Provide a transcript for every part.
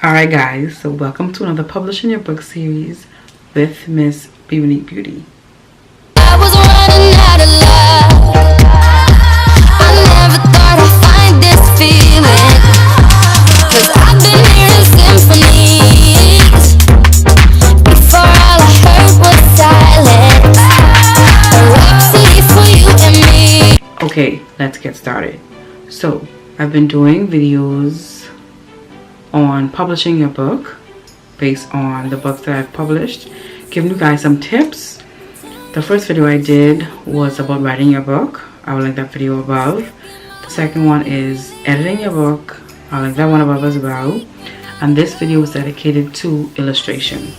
Alright guys, so welcome to another Publishing Your Book series with Miss Beauty Beauty. I was running out of love. I never thought I'd find this feeling, 'cause I've been hearing symphonies. Before all I heard was silence. A rhapsody for you and me. Okay, let's get started. So, I've been doing videos on publishing your book based on the books that I've published, giving you guys some tips. The first video I did was about writing your book. I will link that video above. The second one is editing your book. I'll link that one above as well. And this video is dedicated to illustration.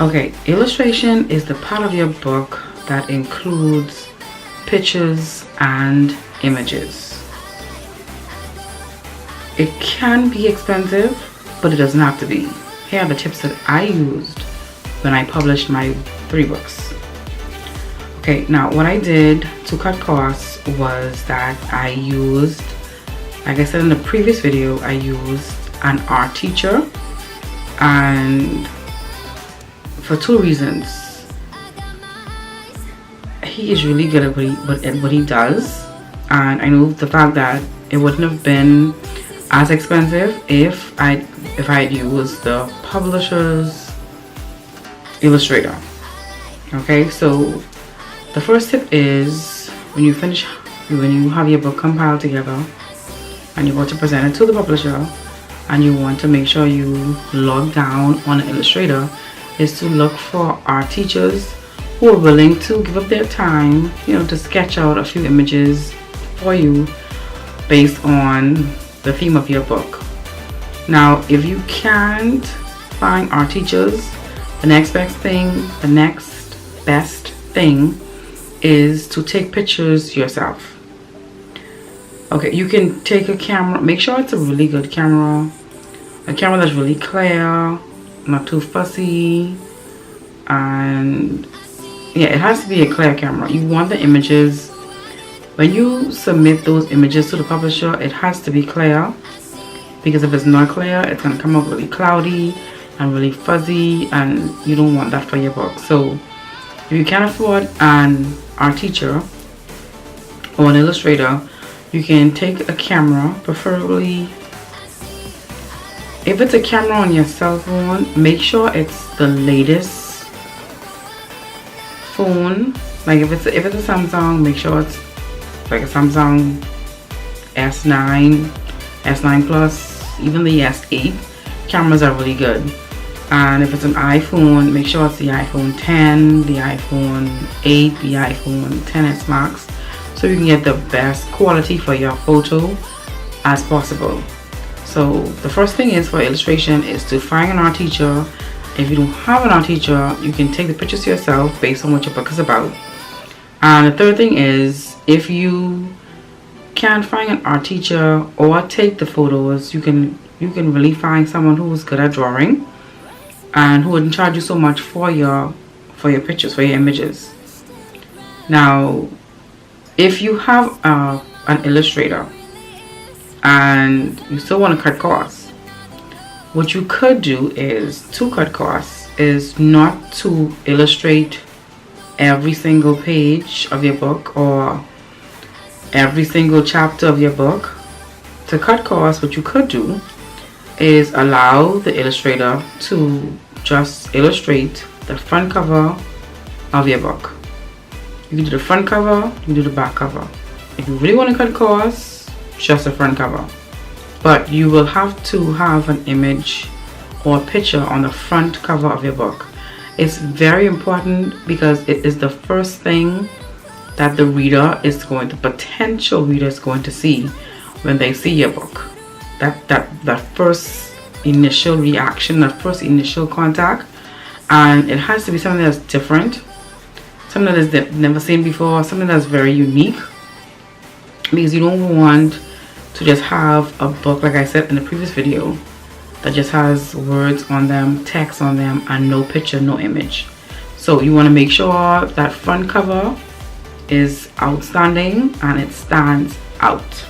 Okay, illustration is the part of your book that includes pictures and images. It can be expensive, but it doesn't have to be. Here are the tips that I used when I published my 3 books. Okay, now what I did to cut costs was that I used, like I said in the previous video, I used an art teacher, and for 2 reasons. He is really good at what he does, and I know the fact that it wouldn't have been as expensive if I had used the publisher's illustrator. Okay, so the first tip is when you have your book compiled together and you want to present it to the publisher and you want to make sure you log down on an illustrator, is to look for art teachers who are willing to give up their time, to sketch out a few images for you based on the theme of your book. Now, if you can't find art teachers, the next best thing is to take pictures yourself. Okay, you can take a camera, make sure it's a really good camera, a camera that's really clear, not too fussy, and yeah, it has to be a clear camera. You want the images, when you submit those images to the publisher, it has to be clear, because if it's not clear, it's going to come out really cloudy and really fuzzy, and you don't want that for your book. So if you can't afford an art teacher or an illustrator, you can take a camera, preferably if it's a camera on your cell phone, make sure it's the latest phone. Like if it's a Samsung, make sure it's like a Samsung S9 Plus, even the S8 cameras are really good. And if it's an iPhone, make sure it's the iPhone 10, the iPhone 8, the iPhone 10s Max, so you can get the best quality for your photo as possible. So the first thing is for illustration is to find an art teacher. If you don't have an art teacher, you can take the pictures yourself based on what your book is about. And the third thing is, if you can't find an art teacher or take the photos, you can really find someone who's good at drawing and who wouldn't charge you so much for your pictures, for your images. Now, if you have an illustrator and you still want to cut costs, what you could do is to cut costs is not to illustrate every single page of your book or every single chapter of your book. To cut costs, what you could do is allow the illustrator to just illustrate the front cover of your book. You can do the front cover, you can do the back cover. If you really want to cut costs, just the front cover. But you will have to have an image or a picture on the front cover of your book. It's very important because it is the first thing that the potential reader is going to see when they see your book. That first initial reaction, that first initial contact, and it has to be something that's different, something that they've never seen before, something that's very unique, because you don't want to just have a book, like I said in the previous video, that just has words on them, text on them, and no picture, no image. So you want to make sure that front cover is outstanding and it stands out.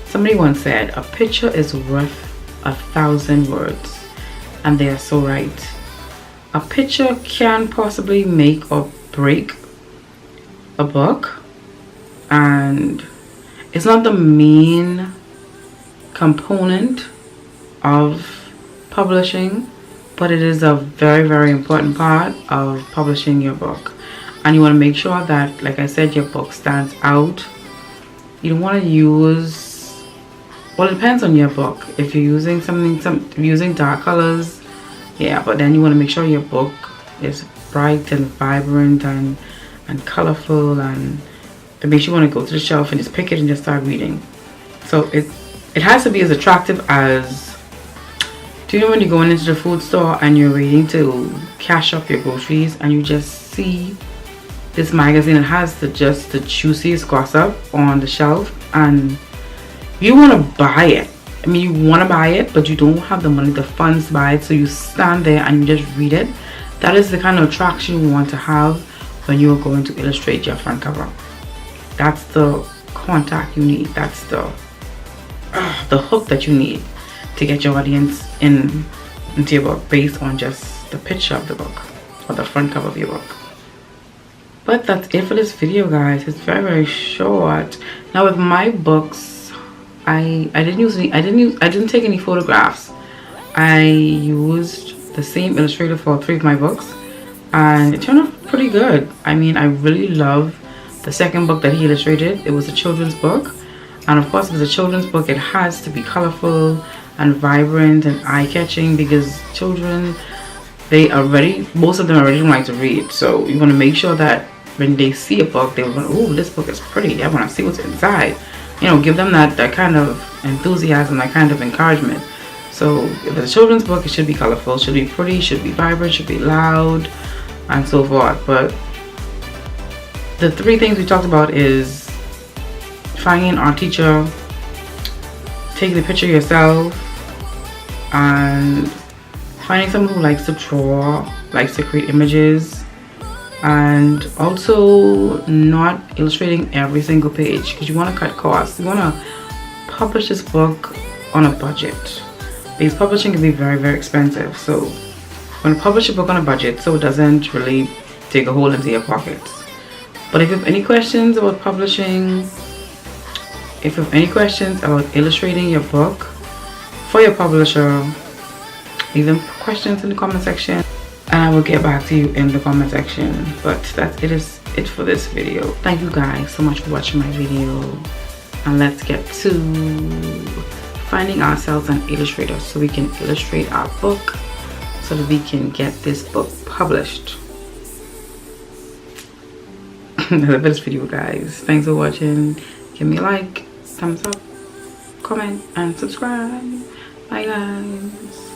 Somebody once said, a picture is worth 1,000 words. And they are so right. A picture can possibly make or break a book, and it's not the main component of publishing, but it is a very, very important part of publishing your book. And you want to make sure that, like I said, your book stands out. You don't want to use, well, it depends on your book. If you're using using dark colors, yeah, but then you want to make sure your book is bright and vibrant and colorful, and it makes you want to go to the shelf and just pick it and just start reading. So it has to be as attractive as, do you know when you're going into the food store and you're waiting to cash up your groceries and you just see this magazine that has the juiciest gossip on the shelf and you want to buy it. I mean, you want to buy it, but you don't have the money, the funds to buy it, so you stand there and you just read it. That is the kind of attraction you want to have when you are going to illustrate your front cover. That's the contact you need. That's the hook that you need to get your audience into your book based on just the picture of the book or the front cover of your book. But that's it for this video, guys. It's very, very short. Now with my books, I didn't take any photographs. I used the same illustrator for 3 of my books and it turned out pretty good. I mean, I really love the second book that he illustrated. It was a children's book, and of course, if it's a children's book, it has to be colorful and vibrant and eye-catching, because children, most of them already don't like to read. So you want to make sure that when they see a book, they will go, oh, this book is pretty, I want to see what's inside. You know, give them that kind of enthusiasm, that kind of encouragement. So if it's a children's book, it should be colorful, should be pretty, should be vibrant, should be loud, and so forth. But the 3 things we talked about is finding an art teacher, taking the picture yourself, and finding someone who likes to draw, likes to create images, and also not illustrating every single page, because you want to cut costs. You want to publish this book on a budget, because publishing can be very, very expensive. So you want to publish a book on a budget so it doesn't really take a hole into your pockets. But if you have any questions about publishing, if you have any questions about illustrating your book for your publisher, leave them questions in the comment section and I will get back to you in the comment section. But it is it for this video. Thank you guys so much for watching my video, and let's get to finding ourselves an illustrator so we can illustrate our book, so that we can get this book published. That's it for this video, guys. Thanks for watching. Give me a like, thumbs up, comment, and subscribe. Bye, guys.